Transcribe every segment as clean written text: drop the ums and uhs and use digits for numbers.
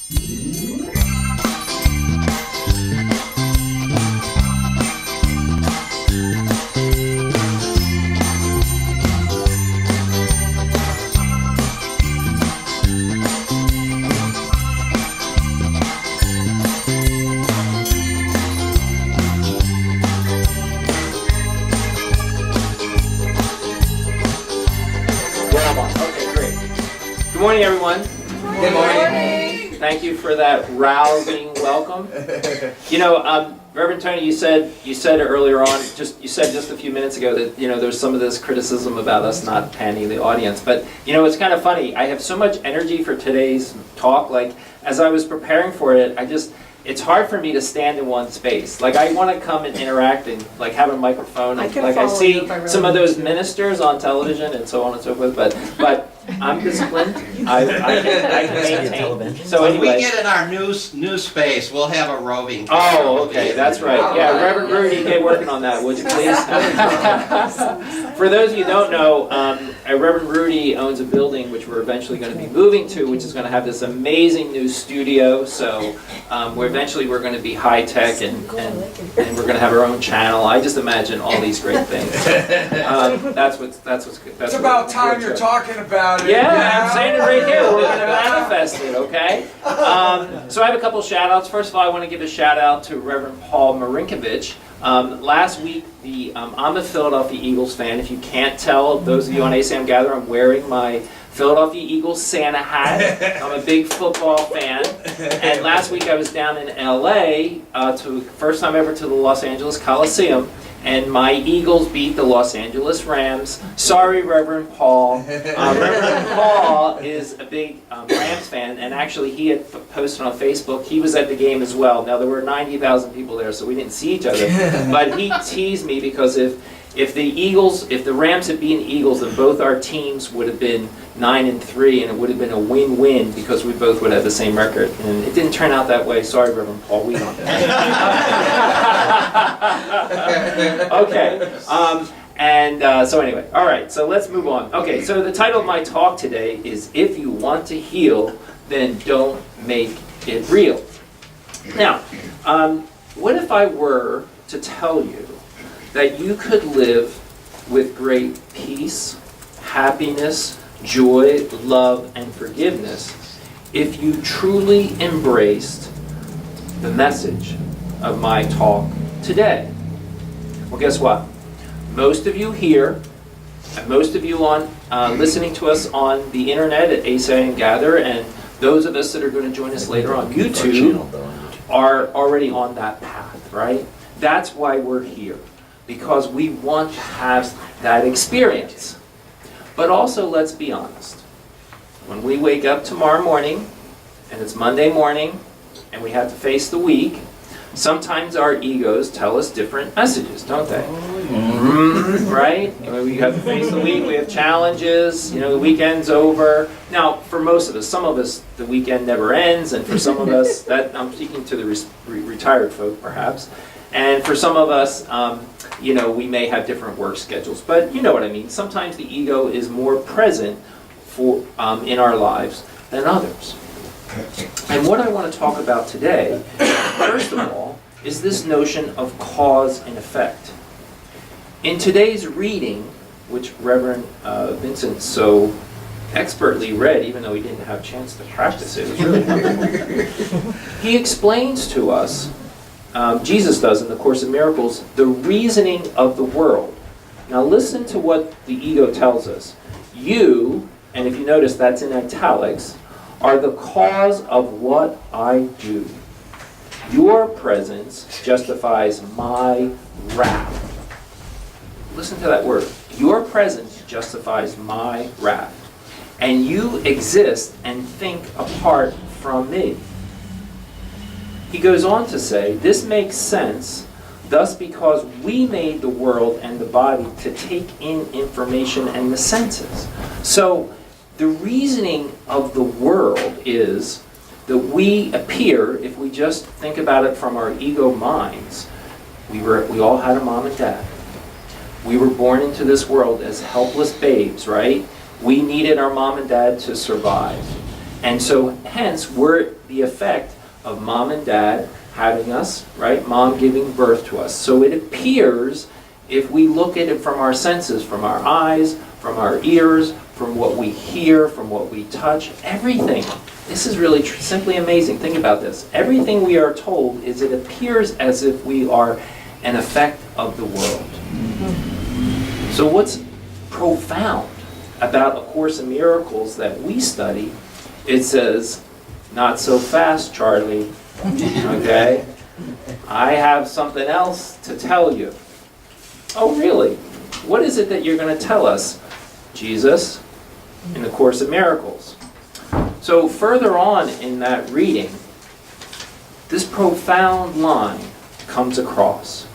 Good morning, everyone. Good morning. Thank you for that rousing welcome. You know, Reverend Tony, you said earlier on, you said just a few minutes ago that there's some of this criticism about us not panning the audience. But it's kind of funny. I have so much energy for today's talk. Like as I was preparing for it, it's hard for me to stand in one space. Like I want to come and interact and like have a microphone. I see some of those ministers on television and so on and so forth. But I'm disciplined. I can maintain. So when anyway, we get in our new space, we'll have a roving. Oh, okay, that's right. Yeah, Reverend Rudy, get working on that, would you please? For those of you who don't know, Reverend Rudy owns a building which we're eventually going to be moving to, which is going to have this amazing new studio. So we're going to be high tech and we're going to have our own channel. I just imagine all these great things. That's what's good. It's about time you're talking about it. Yeah, I'm saying it right here. We're going to manifest it, okay? So I have a couple shout outs. First of all, I want to give a shout out to Reverend Paul Marinkovich. Last week, I'm a Philadelphia Eagles fan. If you can't tell, those of you on ASAM Gather, I'm wearing my Philadelphia Eagles Santa hat. I'm a big football fan. And last week I was down in LA, first time ever to the Los Angeles Coliseum. And my Eagles beat the Los Angeles Rams. Sorry, Reverend Paul. Reverend Paul is a big Rams fan, and actually he had posted on Facebook, he was at the game as well. Now there were 90,000 people there, so we didn't see each other. But he teased me because if the Rams had beaten the Eagles, then both our teams would have been 9-3, and it would have been a win-win because we both would have the same record. And it didn't turn out that way. Sorry, Reverend Paul. We don't. Okay. So anyway, all right. So let's move on. Okay. So the title of my talk today is "If You Want to Heal, Then Don't Make It Real." Now, what if I were to tell you that you could live with great peace, happiness, joy, love, and forgiveness if you truly embraced the message of my talk today? Well, guess what? Most of you here, and most of you on listening to us on the internet at ASAM Gather, and those of us that are going to join us later on YouTube are already on that path, right? That's why we're here. Because we want to have that experience. But also, let's be honest. When we wake up tomorrow morning, and it's Monday morning, and we have to face the week, sometimes our egos tell us different messages, don't they? Right? We have to face the week, we have challenges, the weekend's over. Now, for most of us, some of us, the weekend never ends, and for some of us, that I'm speaking to the retired folk perhaps, and for some of us, we may have different work schedules, but you know what I mean. Sometimes the ego is more present in our lives than others. And what I want to talk about today, first of all, is this notion of cause and effect. In today's reading, which Reverend Vincent so expertly read, even though he didn't have a chance to practice it was really wonderful. He explains to us, Jesus does in the Course in Miracles, the reasoning of the world. Now listen to what the ego tells us. You, and if you notice that's in italics, are the cause of what I do. Your presence justifies my wrath. Listen to that word. Your presence justifies my wrath. And you exist and think apart from me. He goes on to say, this makes sense, thus because we made the world and the body to take in information and the senses. So the reasoning of the world is that we appear, if we just think about it from our ego minds, we all had a mom and dad. We were born into this world as helpless babes, right? We needed our mom and dad to survive. And so hence we're the effect of mom and dad having us, right? Mom giving birth to us. So it appears, if we look at it from our senses, from our eyes, from our ears, from what we hear, from what we touch, everything. This is really simply amazing. Think about this. Everything we are told is it appears as if we are an effect of the world. So what's profound about A Course in Miracles that we study, it says, not so fast, Charlie. Okay? I have something else to tell you. Oh, really? What is it that you're going to tell us? Jesus, in the Course in Miracles. So further on in that reading, this profound line comes across.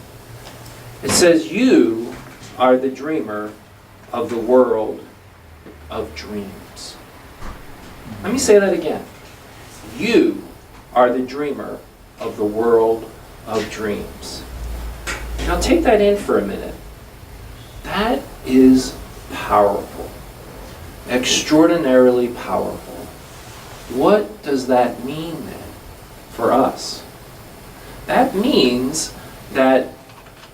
It says, you are the dreamer of the world of dreams. Let me say that again. You are the dreamer of the world of dreams. Now take that in for a minute. That is powerful. Extraordinarily powerful. What does that mean then for us? That means that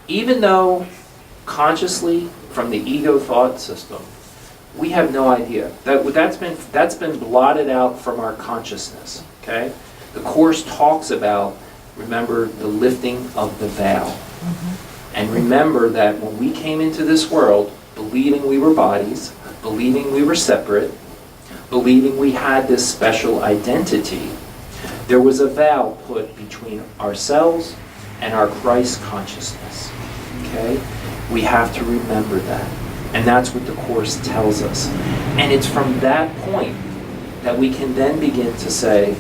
even though consciously from the ego thought system, we have no idea. That's been blotted out from our consciousness. Okay? The Course talks about, remember, the lifting of the veil. And remember that when we came into this world, believing we were bodies, believing we were separate, believing we had this special identity, there was a veil put between ourselves and our Christ consciousness. Okay? We have to remember that. And that's what the Course tells us. And it's from that point that we can then begin to say,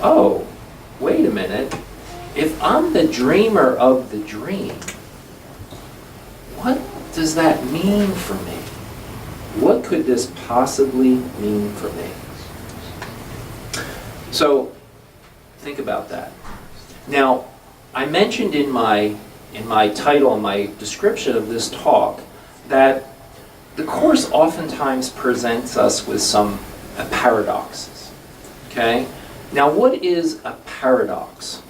oh, wait a minute. If I'm the dreamer of the dream, what does that mean for me? What could this possibly mean for me? So, think about that. Now, I mentioned in my title, in my description of this talk, that the Course oftentimes presents us with some paradoxes. Okay? Now, what is a paradox?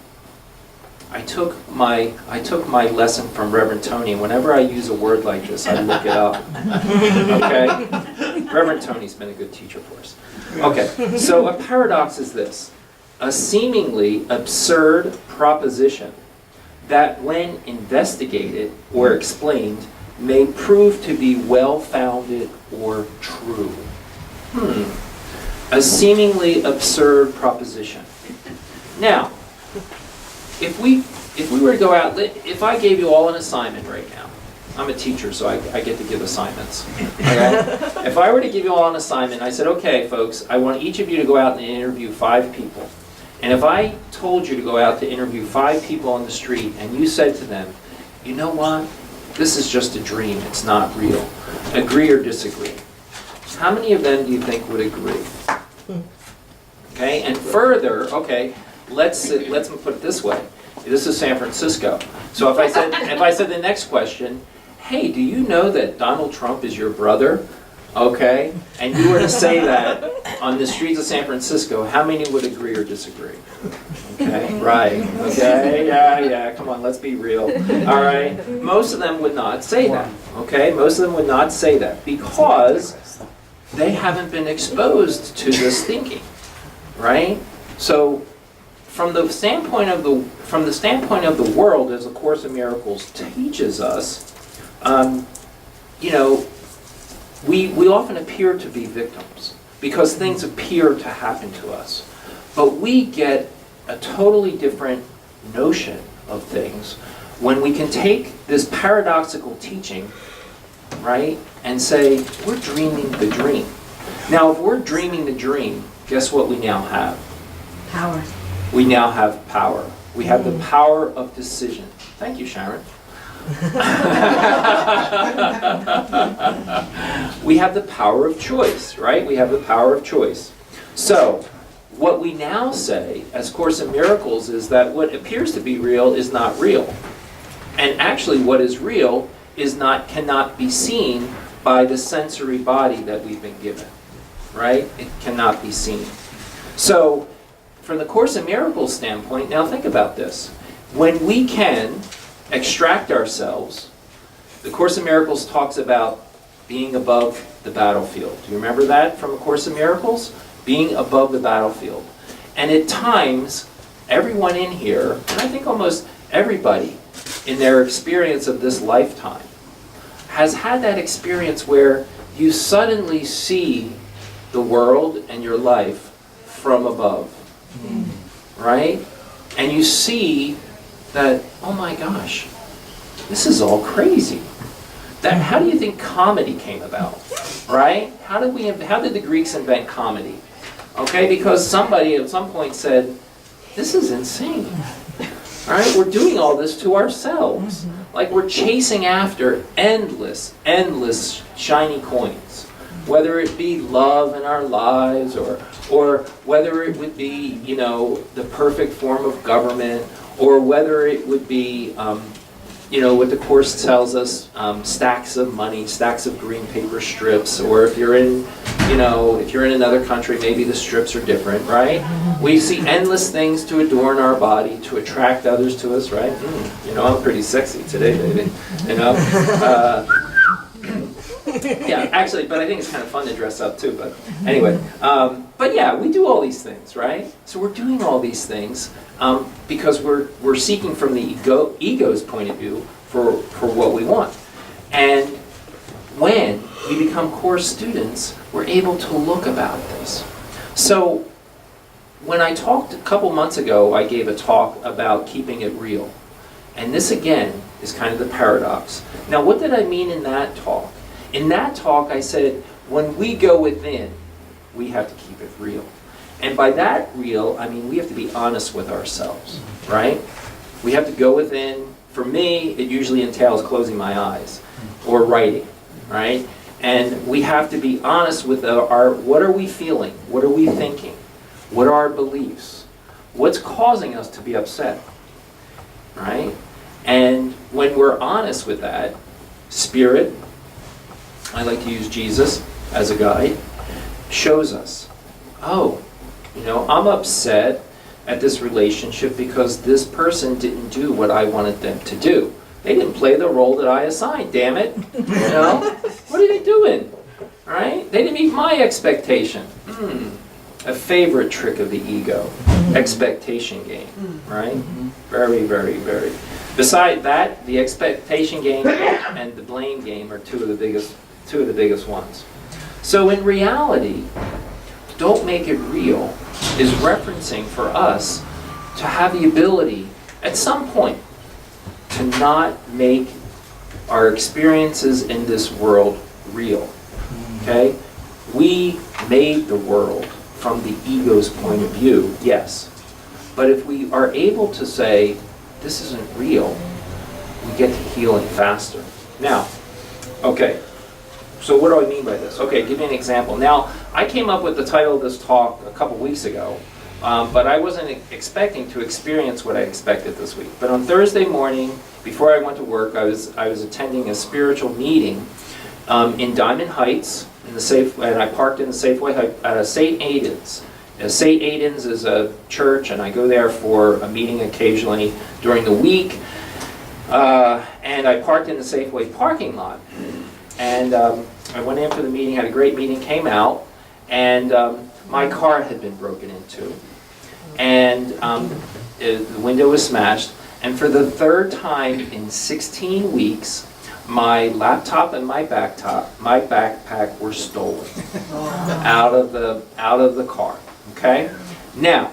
I took my lesson from Reverend Tony, and whenever I use a word like this, I look it up. Okay? Reverend Tony's been a good teacher for us. Okay, so a paradox is this: a seemingly absurd proposition that, when investigated or explained, may prove to be well-founded or true. A seemingly absurd proposition. Now, if we were to go out, if I gave you all an assignment right now, I'm a teacher, so I get to give assignments. Okay? If I were to give you all an assignment, I said, okay, folks, I want each of you to go out and interview 5 people. And if I told you to go out to interview 5 people on the street, and you said to them, you know what? This is just a dream. It's not real. Agree or disagree? How many of them do you think would agree? Okay, and further, okay, let's put it this way. This is San Francisco. So if I said the next question, hey, do you know that Donald Trump is your brother? Okay, and you were to say that on the streets of San Francisco, how many would agree or disagree? Okay, right. Okay, yeah, come on, let's be real. All right, most of them would not say that. Okay, most of them would not say that because they haven't been exposed to this thinking, right? So, from the standpoint of the world, as A Course in Miracles teaches us, we often appear to be victims because things appear to happen to us. But we get a totally different notion of things when we can take this paradoxical teaching, right, and say, we're dreaming the dream. Now, if we're dreaming the dream, guess what we now have? Power. We now have power. We have the power of decision. Thank you, Sharon. We have the power of choice, right? We have the power of choice. So, what we now say as Course in Miracles is that what appears to be real is not real. And actually what is real cannot be seen by the sensory body that we've been given. Right? It cannot be seen. So, from the Course in Miracles standpoint, now think about this. When we can extract ourselves, the Course in Miracles talks about being above the battlefield. Do you remember that from A Course in Miracles? Being above the battlefield. And at times, everyone in here, and I think almost everybody in their experience of this lifetime, has had that experience where you suddenly see the world and your life from above. Right? And you see that, oh my gosh, this is all crazy. How do you think comedy came about? Right? How did the Greeks invent comedy? Okay, because somebody at some point said, this is insane. All right, we're doing all this to ourselves. Like we're chasing after endless shiny coins. Whether it be love in our lives or whether it would be, the perfect form of government, or whether it would be, what the Course tells us, stacks of money, stacks of green paper strips, or if you're in another country, maybe the strips are different, right? We see endless things to adorn our body, to attract others to us, right? I'm pretty sexy today, baby. Yeah, actually, but I think it's kind of fun to dress up too, but anyway. But yeah, we do all these things, right? So we're doing all these things because we're seeking from the ego's point of view for what we want. And when we become Course students, we're able to look about this. So when I talked a couple months ago, I gave a talk about keeping it real. And this again is kind of the paradox. Now what did I mean in that talk? In that talk I said, when we go within, we have to keep it real. And by that real, I mean we have to be honest with ourselves, right? We have to go within. For me, it usually entails closing my eyes or writing, right? And we have to be honest with our what are we feeling? What are we thinking? What are our beliefs? What's causing us to be upset, right? And when we're honest with that, Spirit, I like to use Jesus as a guide, shows us, oh, I'm upset at this relationship because this person didn't do what I wanted them to do. They didn't play the role that I assigned, damn it. What are they doing? Right? They didn't meet my expectation. A favorite trick of the ego. Expectation game. Right? Very, very, very. Beside that, the expectation game and the blame game are two of the biggest ones. So in reality, don't make it real is referencing for us to have the ability at some point to not make our experiences in this world real. Okay? We made the world from the ego's point of view, yes. But if we are able to say, this isn't real, we get to healing faster. Now, okay, so what do I mean by this? Okay, give me an example. Now, I came up with the title of this talk a couple weeks ago, but I wasn't expecting to experience what I expected this week. But on Thursday morning, before I went to work, I was attending a spiritual meeting in Diamond Heights, and I parked in the Safeway at St. Aidan's. St. Aidan's is a church, and I go there for a meeting occasionally during the week. And I parked in the Safeway parking lot. And I went in for the meeting, had a great meeting, came out, and my car had been broken into. And the window was smashed. And for the third time in 16 weeks, my laptop and my backpack were stolen out of the car. Okay? Now,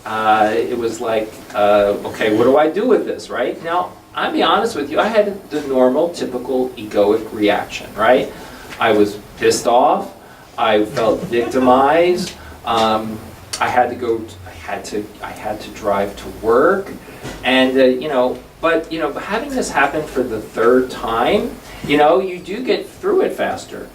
it was like, okay, what do I do with this, right? Now, I'll be honest with you, I had the normal, typical egoic reaction, right? I was pissed off, I felt victimized, I had to drive to work, and but having this happen for the third time, you do get through it faster.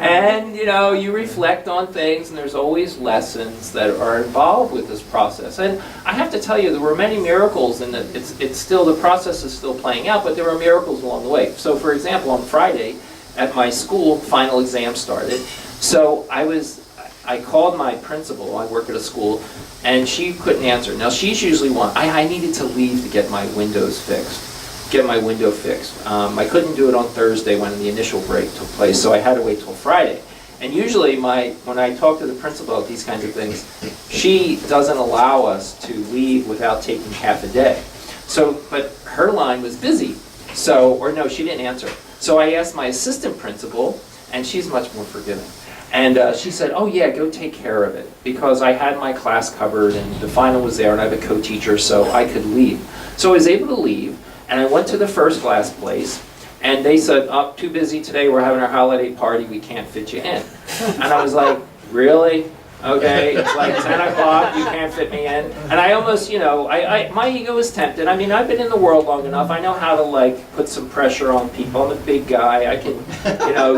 And you reflect on things, and there's always lessons that are involved with this process. And I have to tell you, there were many miracles, and it's still, the process is still playing out, but there were miracles along the way. So for example, on Friday, at my school, final exam started. So I called my principal, I work at a school, and she couldn't answer. Now she's usually one, I needed to leave to get my windows fixed, get my window fixed. I couldn't do it on Thursday when the initial break took place, so I had to wait till Friday. And usually when I talk to the principal about these kinds of things, she doesn't allow us to leave without taking half a day. So, but her line was busy, so, or no, she didn't answer. So I asked my assistant principal, and she's much more forgiving. And she said, oh yeah, go take care of it, because I had my class covered and the final was there and I have a co-teacher, so I could leave. So I was able to leave, and I went to the first class place, and they said, oh, too busy today, we're having our holiday party, we can't fit you in. And I was like, really? Okay, it's like 10 o'clock, you can't fit me in. And I almost, my ego was tempted. I mean, I've been in the world long enough, I know how to put some pressure on people. I'm a big guy, I can,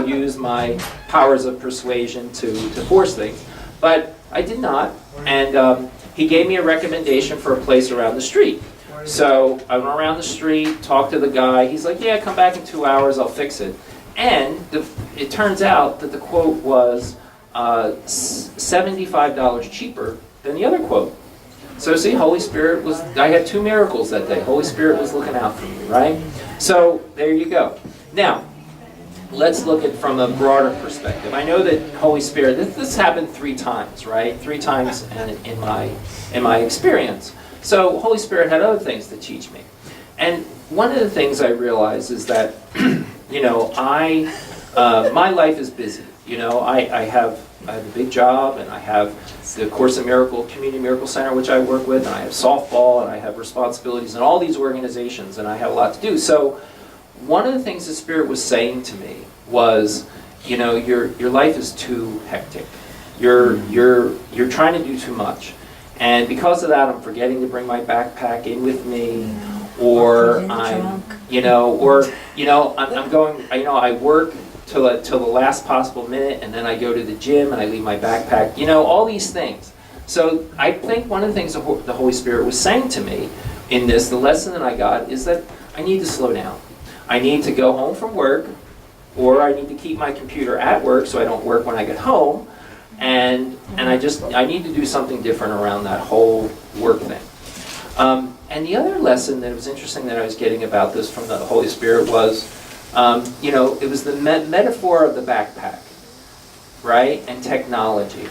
use my powers of persuasion to force things. But I did not, and he gave me a recommendation for a place around the street. So I went around the street, talked to the guy. He's like, yeah, come back in 2 hours, I'll fix it. And it turns out that the quote was $75 cheaper than the other quote. So see, Holy Spirit I had 2 miracles that day. Holy Spirit was looking out for me, right? So there you go. Now, let's look at it from a broader perspective. I know that Holy Spirit, this happened 3 times, right? 3 times in my experience. So Holy Spirit had other things to teach me. And one of the things I realized is that, my life is busy. I have a big job, and I have the Course in Miracle Community Miracle Center, which I work with, and I have softball, and I have responsibilities in all these organizations, and I have a lot to do. So one of the things the Spirit was saying to me was, your life is too hectic. You're trying to do too much. And because of that, I'm forgetting to bring my backpack in with me, or I'm going, I work till the last possible minute, and then I go to the gym and I leave my backpack, all these things. So I think one of the things the Holy Spirit was saying to me in this, the lesson that I got, is that I need to slow down. I need to go home from work, or I need to keep my computer at work so I don't work when I get home. And I need to do something different around that whole work thing. And the other lesson that was interesting that I was getting about this from the Holy Spirit was, it was the metaphor of the backpack, right, and technology.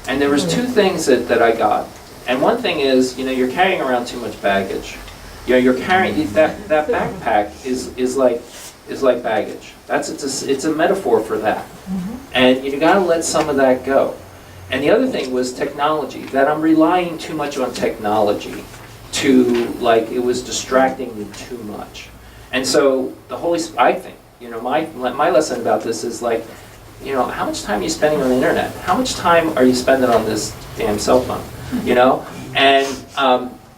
And there was 2 things that I got. And one thing is, you're carrying around too much baggage. You're carrying that backpack is like baggage. It's a metaphor for that. And you got to let some of that go. And the other thing was technology, that I'm relying too much on technology it was distracting me too much. And so I think, my lesson about this is how much time are you spending on the internet? How much time are you spending on this damn cell phone? And,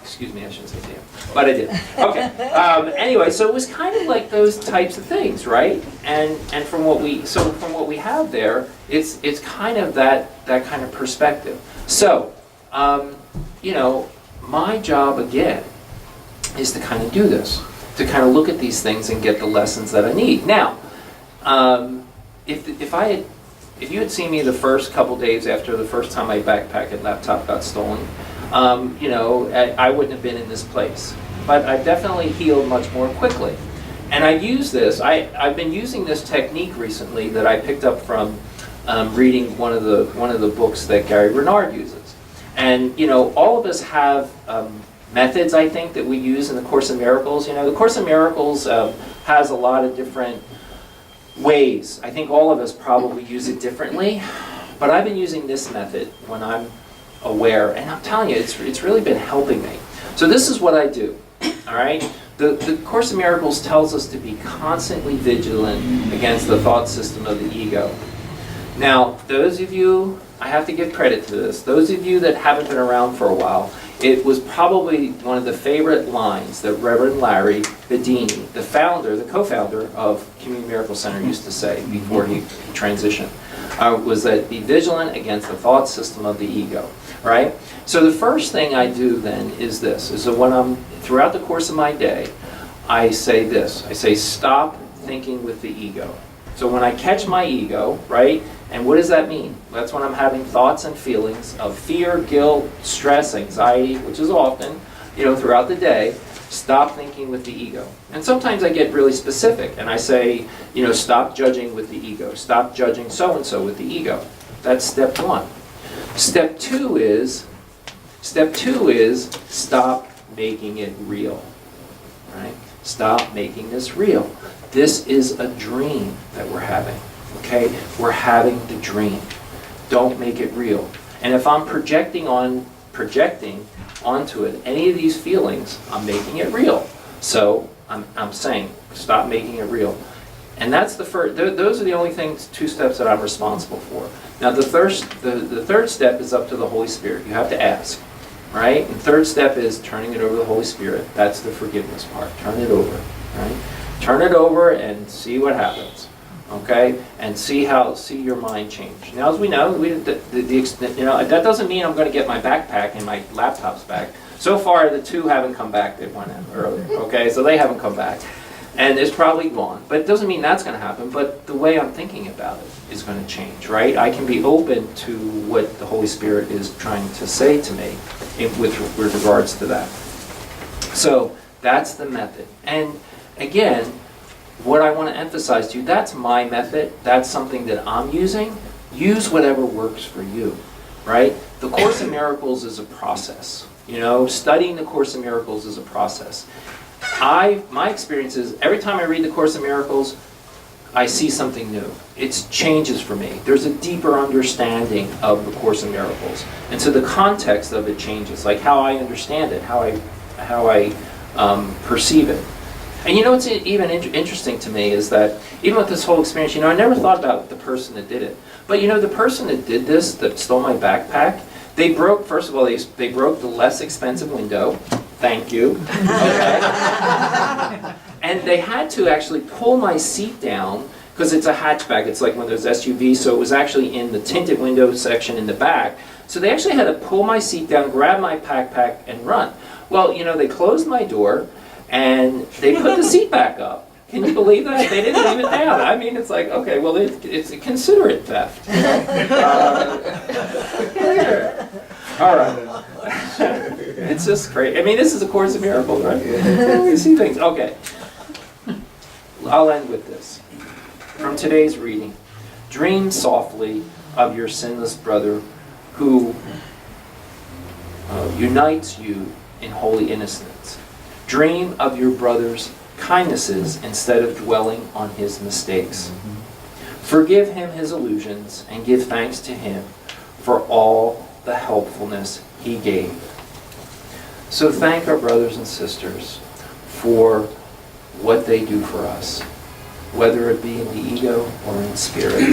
excuse me, I shouldn't say damn, but I did. Okay. Anyway, so it was kind of like those types of things, right? And from what we have there, it's kind of that kind of perspective. So, my job again is to kind of do this, to kind of look at these things and get the lessons that I need. Now, if you had seen me the first couple days after the first time my backpack and laptop got stolen, I wouldn't have been in this place. But I've definitely healed much more quickly. And I use this, I've been using this technique recently that I picked up from reading one of the books that Gary Renard uses. And all of us have methods, I think, that we use in the Course in Miracles. The Course in Miracles has a lot of different ways. I think all of us probably use it differently. But I've been using this method when I'm aware, and I'm telling you, it's really been helping me. So this is what I do, all right? The Course in Miracles tells us to be constantly vigilant against the thought system of the ego. Now, those of you, I have to give credit to this, those of you that haven't been around for a while, it was probably one of the favorite lines that Reverend Larry Bedini, the co-founder of Community Miracle Center, used to say before he transitioned, was that be vigilant against the thought system of the ego, right? So the first thing I do then is this, is that when I'm, throughout the course of my day, I say this, I say stop thinking with the ego. So when I catch my ego, right, and what does that mean? That's when I'm having thoughts and feelings of fear, guilt, stress, anxiety, which is often, throughout the day. Stop thinking with the ego. And sometimes I get really specific and I say, stop judging with the ego. Stop judging so-and-so with the ego. That's step one. Step two is stop making it real. Right? Stop making this real. This is a dream that we're having. Okay? We're having the dream. Don't make it real. And if I'm projecting onto it any of these feelings, I'm making it real. So I'm saying stop making it real. And that's the first. Those are the only two steps that I'm responsible for. Now the third step is up to the Holy Spirit. You have to ask, right? And third step is turning it over to the Holy Spirit. That's the forgiveness part. Turn it over, right? Turn it over and see what happens. Okay, and see your mind change. Now, as we know, that doesn't mean I'm going to get my backpack and my laptops back. So far, the two haven't come back that went in earlier. Okay, so they haven't come back, and it's probably gone. But it doesn't mean that's going to happen. But the way I'm thinking about it is going to change, right? I can be open to what the Holy Spirit is trying to say to me with regards to that. So that's the method. And again, what I want to emphasize to you, that's my method. That's something that I'm using. Use whatever works for you, right? The Course in Miracles is a process. Studying the Course in Miracles is a process. My experience is every time I read the Course in Miracles, I see something new. It changes for me. There's a deeper understanding of the Course in Miracles. And so the context of it changes, like how I understand it, how I perceive it. And what's even interesting to me is that even with this whole experience, I never thought about the person that did it. But the person that did this, that stole my backpack, they broke, first of all, they broke the less expensive window. Thank you. Okay. And they had to actually pull my seat down, because it's a hatchback. It's like one of those SUVs, so it was actually in the tinted window section in the back. So they actually had to pull my seat down, grab my backpack, and run. Well, they closed my door, and they put the seat back up. Can you believe that? They didn't leave it down. I mean, it's like, okay, well, it's a considerate theft. All right. It's just great. I mean, this is a Course in Miracles, right? We see things. Okay. I'll end with this. From today's reading, dream softly of your sinless brother who unites you in holy innocence. Dream of your brother's kindnesses instead of dwelling on his mistakes. Forgive him his illusions and give thanks to him for all the helpfulness he gave. So thank our brothers and sisters for what they do for us, whether it be in the ego or in spirit.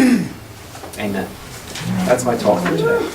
Amen. That's my talk for today.